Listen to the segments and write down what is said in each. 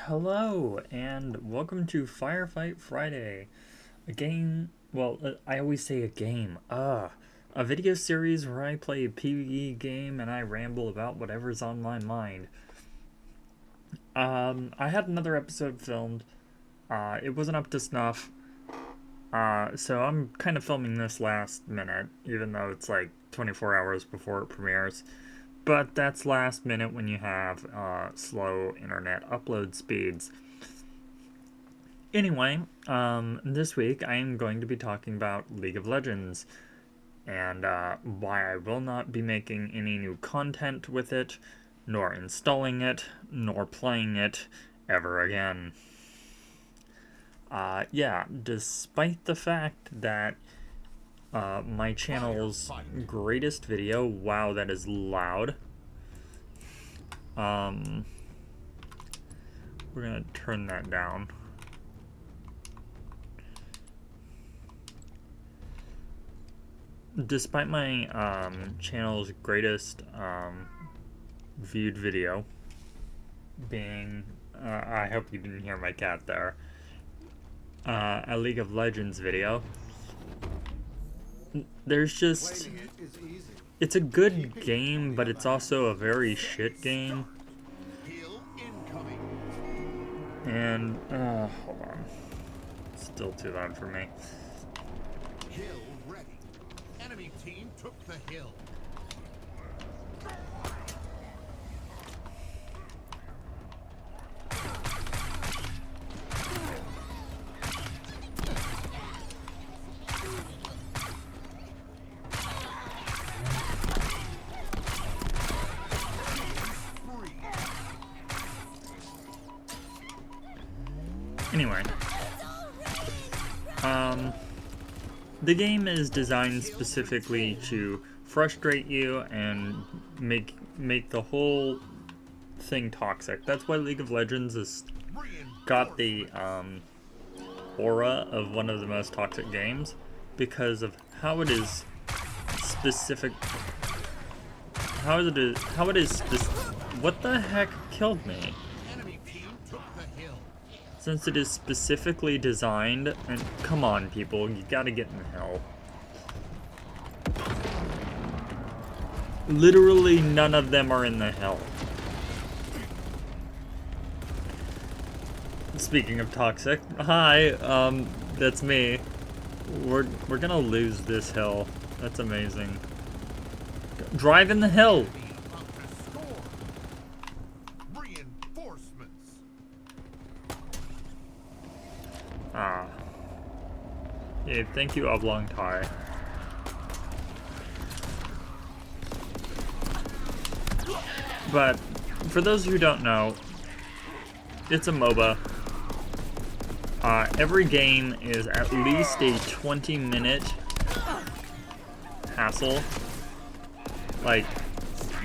Hello, and welcome to Firefight Friday. A game, I always say a game. A video series where I play a PVE game and I ramble about whatever's on my mind. I had another episode filmed. It wasn't up to snuff. So I'm kind of filming this last minute, even though it's like 24 hours before it premieres. But that's last minute when you have slow internet upload speeds. Anyway, this week I am going to be talking about League of Legends and why I will not be making any new content with it, nor installing it, nor playing it ever again. Despite the fact that my channel's greatest video, wow, that is loud. We're gonna turn that down. Despite my channel's greatest viewed video being, I hope you didn't hear my cat there, a League of Legends video, there's just, it's a good game, but it's also a very shit game. And, hold on. Still too loud for me. Hill ready. Enemy team took the hill. Anyway, the game is designed specifically to frustrate you and make the whole thing toxic. That's why League of Legends has got the aura of one of the most toxic games, because of how it is specific. What the heck killed me? Since it is specifically designed, and come on people, you gotta get in the hell. Literally none of them are in the hell. Speaking of toxic, hi, that's me. We're gonna lose this hill. That's amazing. Drive in the hill! Yeah, thank you, Oblong Tie. But, for those who don't know, it's a MOBA. Every game is at least a 20-minute hassle. Like,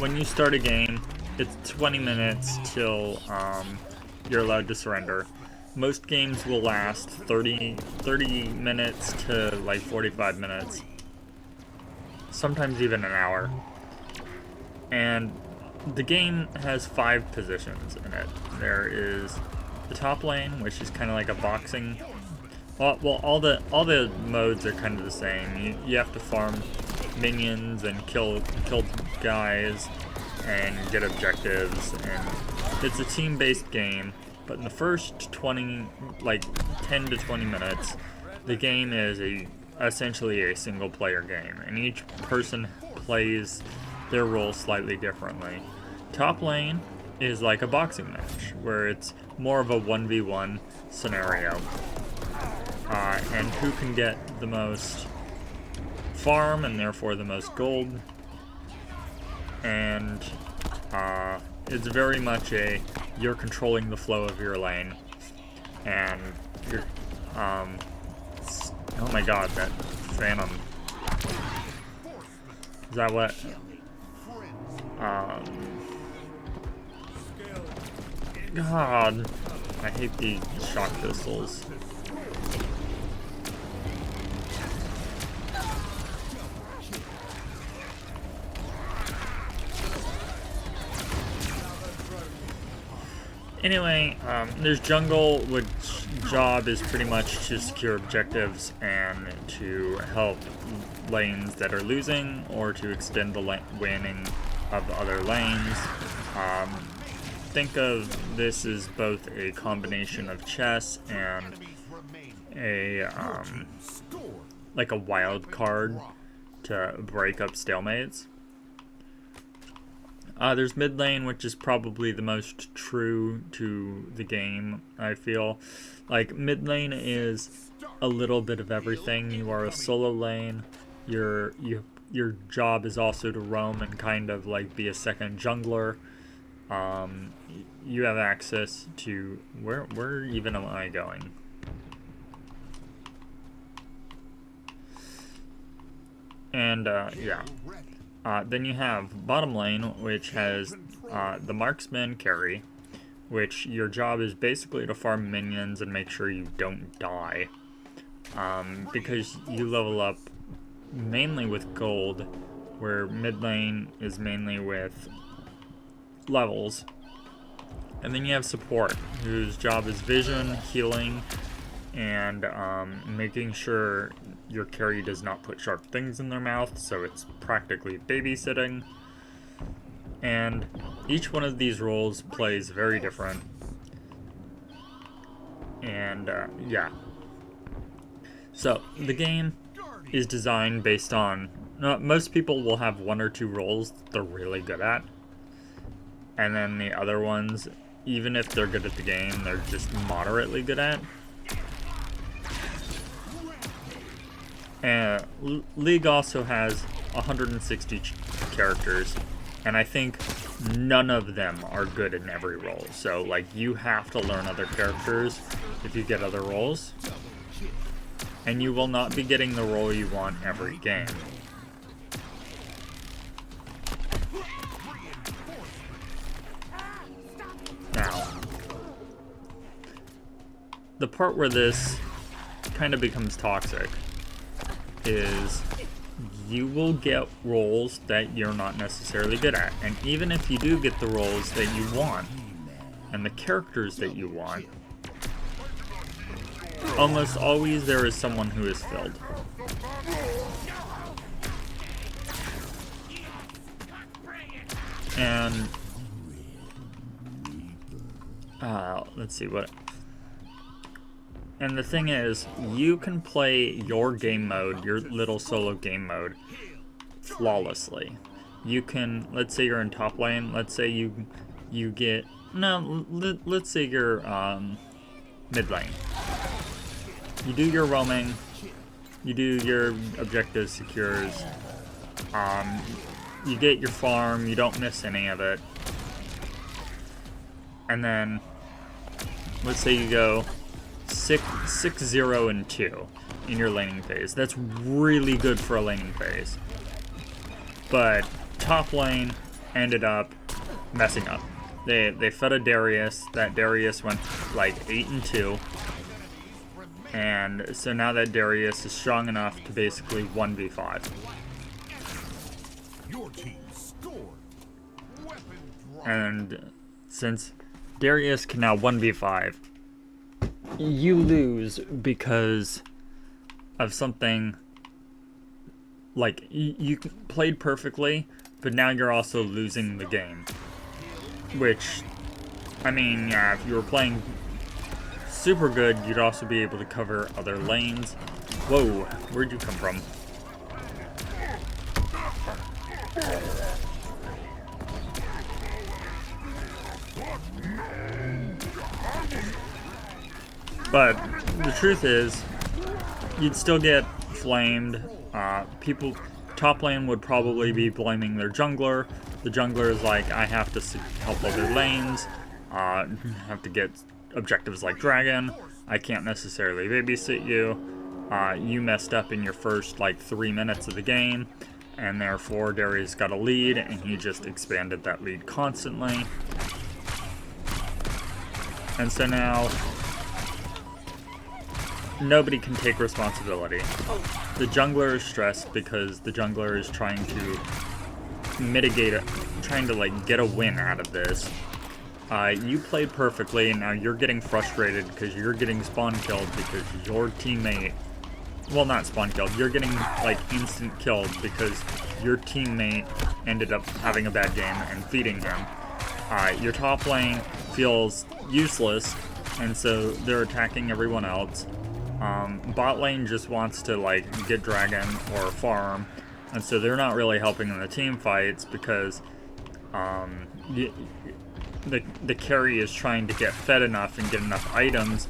when you start a game, it's 20 minutes till you're allowed to surrender. Most games will last 30 minutes to like 45 minutes. Sometimes even an hour. And the game has 5 positions in it. There is the top lane, which is kind of like a boxing. Well, all the modes are kind of the same. You have to farm minions and kill guys and get objectives, and it's a team-based game. But in the first 10 to 20 minutes, the game is essentially a single-player game, and each person plays their role slightly differently. Top lane is like a boxing match, where it's more of a 1v1 scenario, and who can get the most farm and therefore the most gold, and it's very much you're controlling the flow of your lane, and you're, oh my god, that Phantom. Is that what? God, I hate these shock pistols. Anyway, there's jungle, which job is pretty much to secure objectives and to help lanes that are losing or to extend the winning of other lanes. Think of this as both a combination of chess and a like a wild card to break up stalemates. There's mid lane, which is probably the most true to the game, I feel. Like, mid lane is a little bit of everything. You are a solo lane. Your job is also to roam and kind of like be a second jungler. You have access to where even am I going? And yeah. Then you have bottom lane, which has the marksman carry, which your job is basically to farm minions and make sure you don't die. Because you level up mainly with gold, where mid lane is mainly with levels. And then you have support, whose job is vision, healing, and making sure your carry does not put sharp things in their mouth, so it's practically babysitting. And each one of these roles plays very different. And yeah. So the game is designed based on, most people will have one or two roles they're really good at. And then the other ones, even if they're good at the game, they're just moderately good at. And League also has 160 characters, and I think none of them are good in every role. So, like, you have to learn other characters if you get other roles, and you will not be getting the role you want every game. Now, the part where this kind of becomes toxic is you will get roles that you're not necessarily good at. And even if you do get the roles that you want and the characters that you want, almost always there is someone who is filled. And let's see what. And the thing is, you can play your game mode, your little solo game mode, flawlessly. You can, let's say you're in top lane, let's say you get, no, let's say you're mid lane. You do your roaming, you do your objective secures, you get your farm, you don't miss any of it. And then, let's say you go 6-0 and 2 in your laning phase. That's really good for a laning phase. But top lane ended up messing up. They fed a Darius. That Darius went like 8 and 2. And so now that Darius is strong enough to basically 1v5. Your team scored. Weapon drop. And since Darius can now 1v5, you lose because of something like you played perfectly, but now you're also losing the game. Which, I mean, yeah, if you were playing super good, you'd also be able to cover other lanes. Whoa, where'd you come from? But the truth is, you'd still get flamed. People, top lane would probably be blaming their jungler. The jungler is like, I have to help other lanes. Have to get objectives like dragon. I can't necessarily babysit you. You messed up in your first like 3 minutes of the game, and therefore Darius got a lead, and he just expanded that lead constantly. And so now nobody can take responsibility. The jungler is stressed because the jungler is trying to mitigate it, trying to like get a win out of this. You played perfectly, and now you're getting frustrated because you're getting spawn killed because your teammate... Well, not spawn killed. You're getting, like, instant killed because your teammate ended up having a bad game and feeding him. Your top lane feels useless, and so they're attacking everyone else. Bot lane just wants to, like, get dragon or farm, and so they're not really helping in the team fights because the carry is trying to get fed enough and get enough items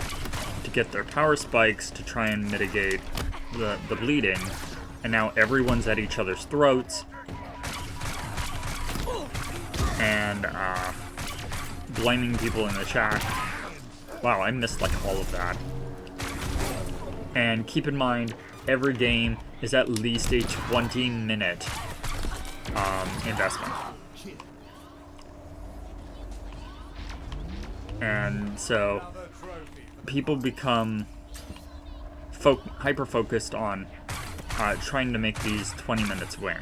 to get their power spikes to try and mitigate the bleeding. And now everyone's at each other's throats and blaming people in the chat. Wow, I missed like all of that. And keep in mind, every game is at least a 20-minute investment. And so people become hyper-focused on trying to make these 20 minutes win.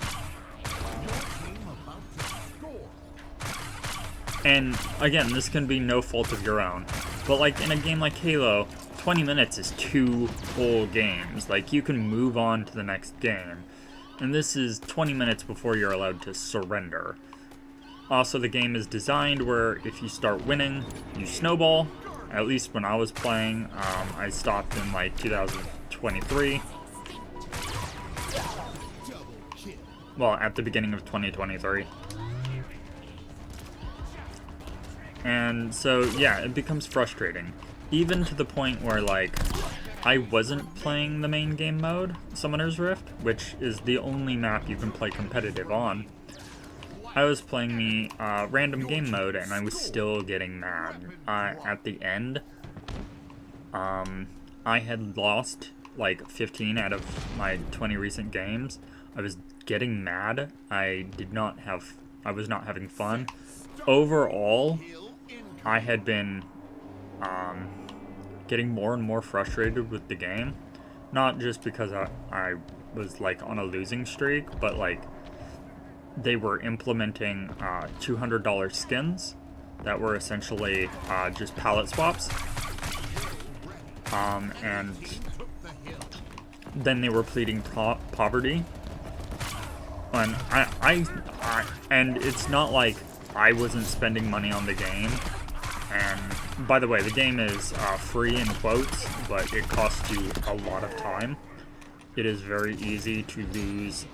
And again, this can be no fault of your own, but like in a game like Halo, 20 minutes is 2 full games. Like, you can move on to the next game, and this is 20 minutes before you're allowed to surrender. Also, the game is designed where if you start winning, you snowball. At least when I was playing, I stopped in like 2023. Well, at the beginning of 2023. And so, yeah, it becomes frustrating. Even to the point where, like, I wasn't playing the main game mode, Summoner's Rift, which is the only map you can play competitive on. I was playing the random game mode, and I was still getting mad. At the end, I had lost, like, 15 out of my 20 recent games. I was getting mad. I was not having fun. Overall, I had been getting more and more frustrated with the game. Not just because I was like on a losing streak, but like they were implementing $200 skins that were essentially just palette swaps. And then they were pleading poverty. And and it's not like I wasn't spending money on the game. And by the way, the game is free in quotes, but it costs you a lot of time. It is very easy to lose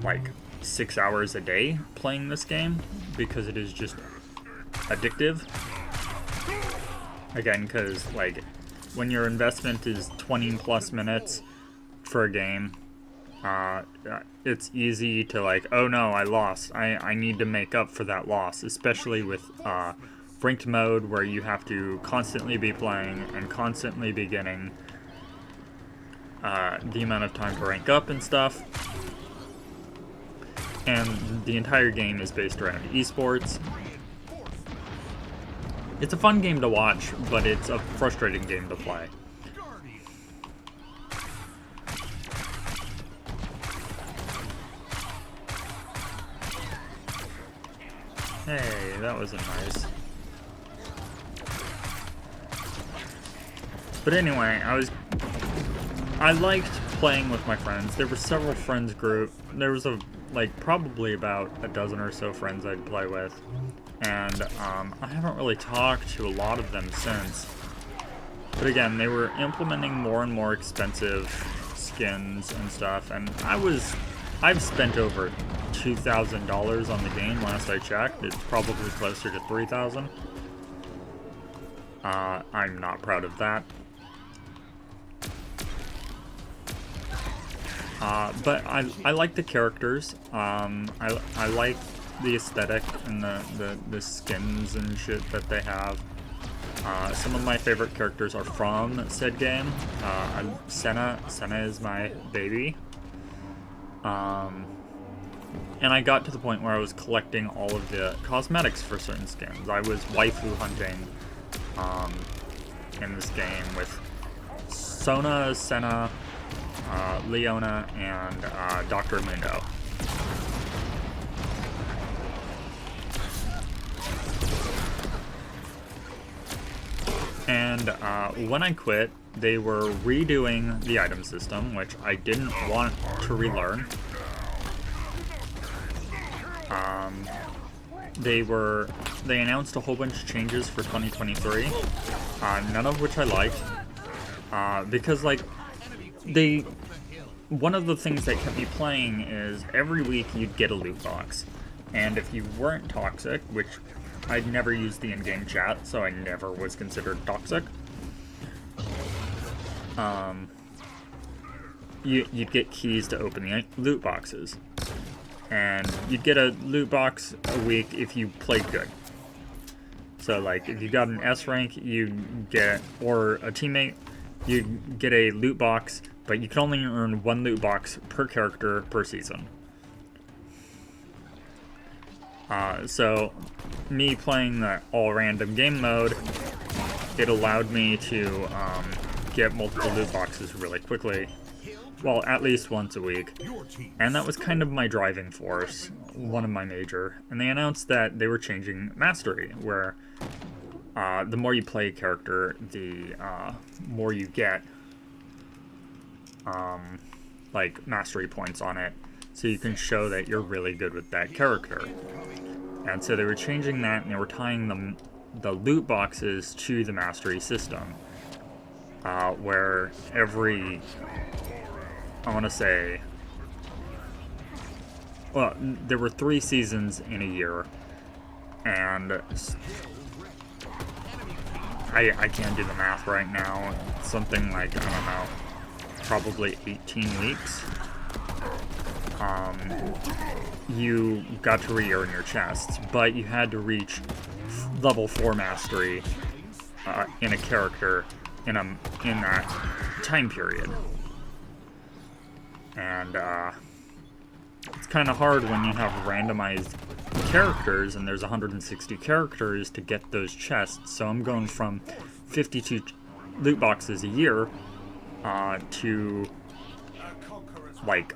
like 6 hours a day playing this game because it is just addictive. Again, because like when your investment is 20 plus minutes for a game, it's easy to like, oh no, I lost. I need to make up for that loss, especially with ranked mode where you have to constantly be playing and constantly be getting the amount of time to rank up and stuff. And the entire game is based around esports. It's a fun game to watch, but it's a frustrating game to play. Hey, that wasn't nice. But anyway, I liked playing with my friends. There were several friends group. There was probably about a dozen or so friends I'd play with. And I haven't really talked to a lot of them since. But again, they were implementing more and more expensive skins and stuff, and I've spent over $2,000 on the game last I checked. It's probably closer to $3,000. I'm not proud of that. But I like the characters. I like the aesthetic and the skins and shit that they have. Some of my favorite characters are from said game. Senna is my baby. And I got to the point where I was collecting all of the cosmetics for certain skins. I was waifu hunting in this game with Sona, Senna, Leona, and Dr. Mundo. And when I quit, they were redoing the item system, which I didn't want to relearn. They announced a whole bunch of changes for 2023, none of which I liked, because like one of the things that kept me playing is every week you'd get a loot box, and if you weren't toxic, which I'd never used the in-game chat, so I never was considered toxic, you'd get keys to open the loot boxes. And you'd get a loot box a week if you played good. So like if you got an S rank, you'd get, or a teammate, you'd get a loot box, but you could only earn one loot box per character per season. So me playing the all random game mode, it allowed me to get multiple loot boxes really quickly. Well, at least once a week. And that was kind of my driving force, one of my major. And they announced that they were changing mastery, where the more you play a character, the more you get like mastery points on it, so you can show that you're really good with that character. And so they were changing that, and they were tying the loot boxes to the mastery system, where every, I want to say, well, there were 3 seasons in a year, and I can't do the math right now. Something like, I don't know, probably 18 weeks. You got to re-earn your chests, but you had to reach level 4 mastery in a character in that time period. And it's kind of hard when you have randomized characters, and there's 160 characters to get those chests. So I'm going from 52 loot boxes a year to like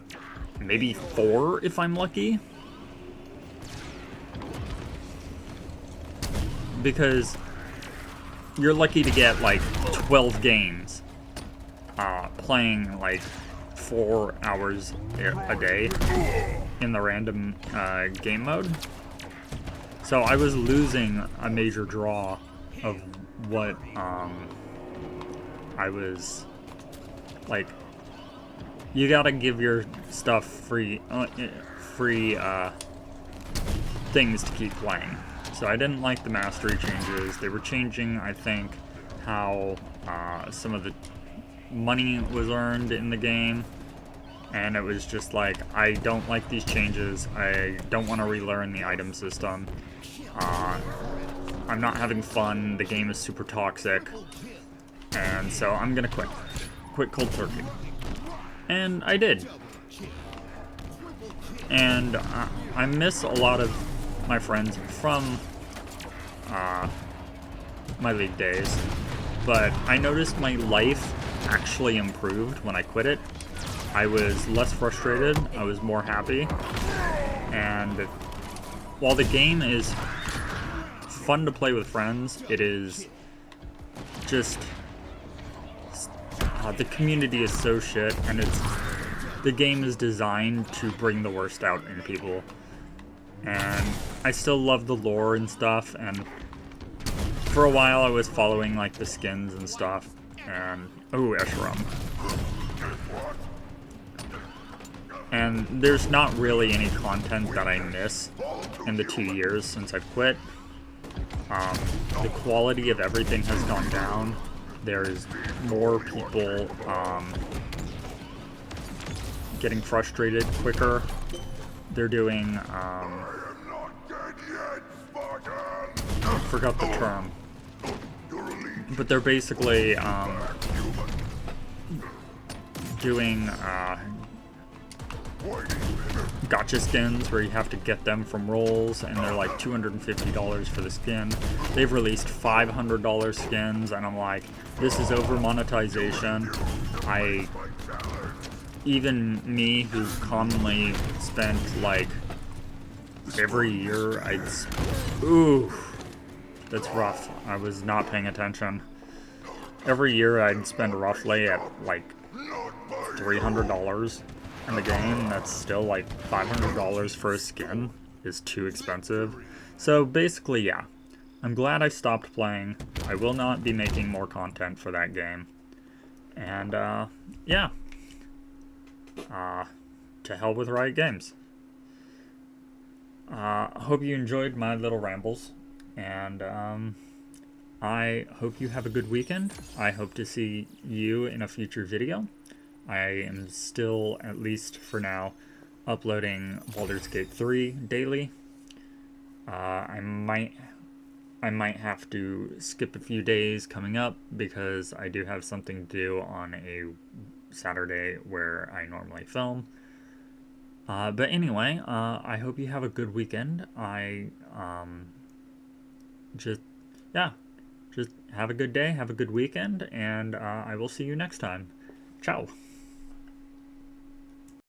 maybe 4 if I'm lucky. Because you're lucky to get like 12 games playing like 4 hours a day in the random game mode. So I was losing a major draw of what I was like. You gotta give your stuff free things to keep playing. So I didn't like the mastery changes. They were changing, I think, how some of the money was earned in the game. And it was just like, I don't like these changes. I don't want to relearn the item system. I'm not having fun. The game is super toxic. And so I'm gonna quit. Quit cold turkey. And I did. And I miss a lot of my friends from my league days. But I noticed my life actually improved when I quit it. I was less frustrated, I was more happy, and while the game is fun to play with friends, it is just, the community is so shit, and the game is designed to bring the worst out in people. And I still love the lore and stuff, and for a while I was following like the skins and stuff, and, ooh, Esherum. And there's not really any content that I miss in the 2 years since I've quit. The quality of everything has gone down. There's more people getting frustrated quicker. They're doing, I forgot the term, but they're basically doing gotcha skins where you have to get them from rolls, and they're like $250 for the skin. They've released $500 skins, and I'm like, this is over monetization. Even me, who commonly spent like every year, ooh, that's rough. I was not paying attention. every year I'd spend roughly at like $300 in the game. That's still like $500 for a skin is too expensive. So basically, yeah. I'm glad I stopped playing. I will not be making more content for that game. And, yeah. To hell with Riot Games. Hope you enjoyed my little rambles. And, I hope you have a good weekend. I hope to see you in a future video. I am still, at least for now, uploading Baldur's Gate 3 daily. I might have to skip a few days coming up because I do have something to do on a Saturday where I normally film. But anyway, I hope you have a good weekend. Just, yeah, just have a good day, have a good weekend, and I will see you next time. Ciao.